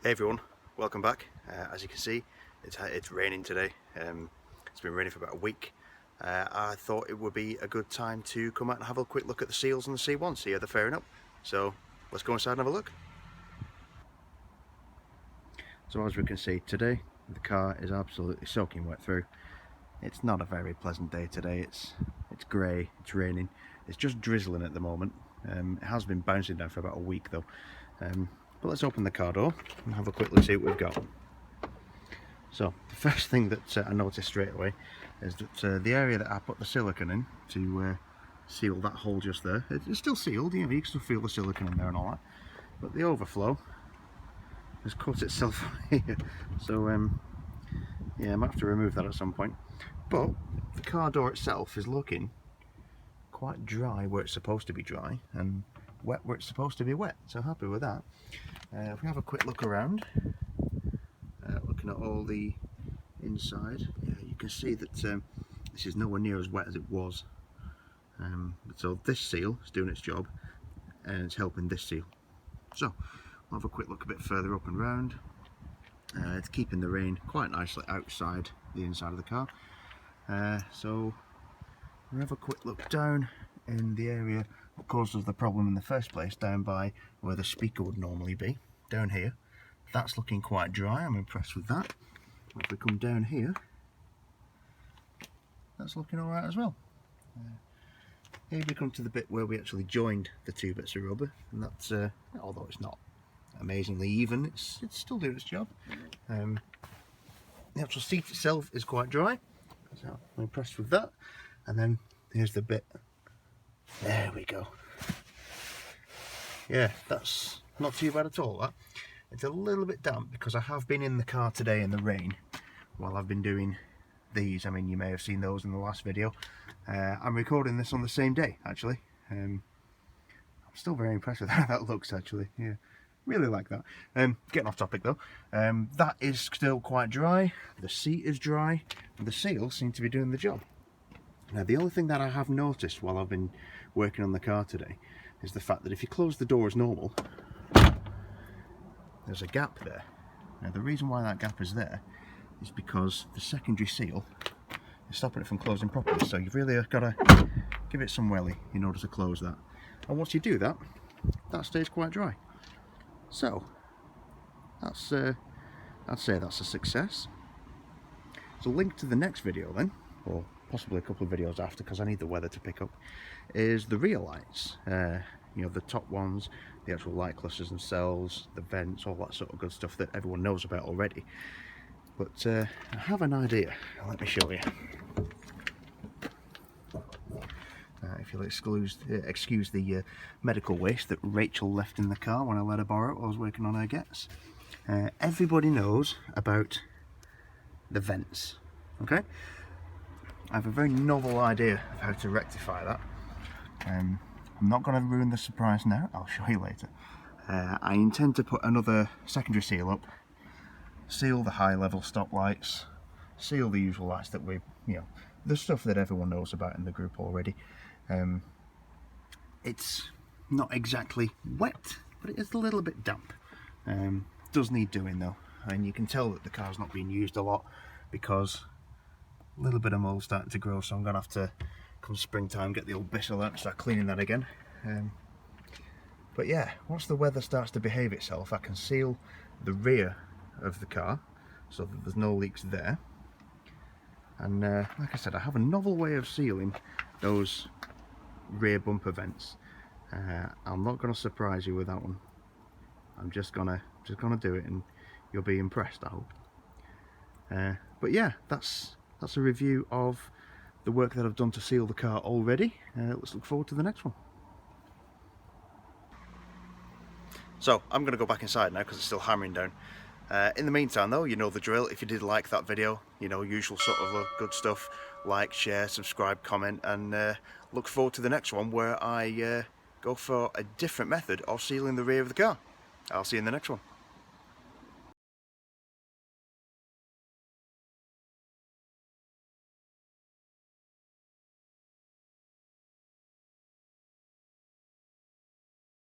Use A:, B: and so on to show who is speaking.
A: Hey everyone, welcome back. As you can see, it's raining today. It's been raining for about a week. I thought it would be a good time to come out and have a quick look at the seals on the C1, see how they're faring up. So let's go inside and have a look. So as we can see today, the car is absolutely soaking wet through. It's not a very pleasant day today. It's grey, it's raining, it's just drizzling at the moment. It has been bouncing down for about a week though. But let's open the car door and have a quick look, see what we've got. So the first thing that I noticed straight away is that the area that I put the silicone in to seal that hole just there, it's still sealed, you can still feel the silicone in there and all that, but the overflow has cut itself here. So yeah, I might have to remove that at some point. But the car door itself is looking quite dry where it's supposed to be dry and wet where it's supposed to be wet, so happy with that. If we have a quick look around, looking at all the inside, yeah, you can see that this is nowhere near as wet as it was. So this seal is doing its job and it's helping this seal. So I'll have a quick look a bit further up and round. It's keeping the rain quite nicely outside the inside of the car. So we'll have a quick look down in the area that causes the problem in the first place, down by where the speaker would normally be, down here. That's looking quite dry, I'm impressed with that. If we come down here, that's looking alright as well. Here we come to the bit where we actually joined the two bits of rubber, and that's, although it's not amazingly even, it's still doing its job. The actual seat itself is quite dry, so I'm impressed with that. And then here's the bit. There we go. Yeah, that's not too bad at all, that. It's a little bit damp because I have been in the car today in the rain while I've been doing these. I mean, you may have seen those in the last video. I'm recording this on the same day, actually. I'm still very impressed with how that looks, actually. Yeah, really like that. Getting off topic though. That is still quite dry. The seat is dry. And the seals seem to be doing the job. Now the only thing that I have noticed while I've been working on the car today is the fact that if you close the door as normal, there's a gap there. Now the reason why that gap is there is because the secondary seal is stopping it from closing properly, so you've really got to give it some welly in order to close that. And once you do that, that stays quite dry. So that's I'd say that's a success. So link to the next video then, or possibly a couple of videos after because I need the weather to pick up, is the rear lights. You know, the top ones, the actual light clusters themselves, the vents, all that sort of good stuff that everyone knows about already. But I have an idea. Let me show you. If you'll excuse the medical waste that Rachel left in the car when I let her borrow it while I was working on her gets. Everybody knows about the vents, okay? I have a very novel idea of how to rectify that. I'm not going to ruin the surprise now, I'll show you later. I intend to put another secondary seal up, seal the high level stop lights, seal the usual lights that we, the stuff that everyone knows about in the group already. It's not exactly wet, but it is a little bit damp. Does need doing though, and you can tell that the car's not being used a lot because a little bit of mold starting to grow, so I'm going to have to, come springtime, get the old bristle out and start cleaning that again. But yeah, once the weather starts to behave itself, I can seal the rear of the car so that there's no leaks there. And like I said, I have a novel way of sealing those rear bumper vents. I'm not going to surprise you with that one. I'm just gonna do it, and you'll be impressed, I hope. But yeah, that's a review of the work that I've done to seal the car already. Let's look forward to the next one. So I'm going to go back inside now because it's still hammering down. In the meantime though, you know the drill. If you did like that video, usual sort of good stuff, like, share, subscribe, comment, and look forward to the next one where I go for a different method of sealing the rear of the car. I'll see you in the next one.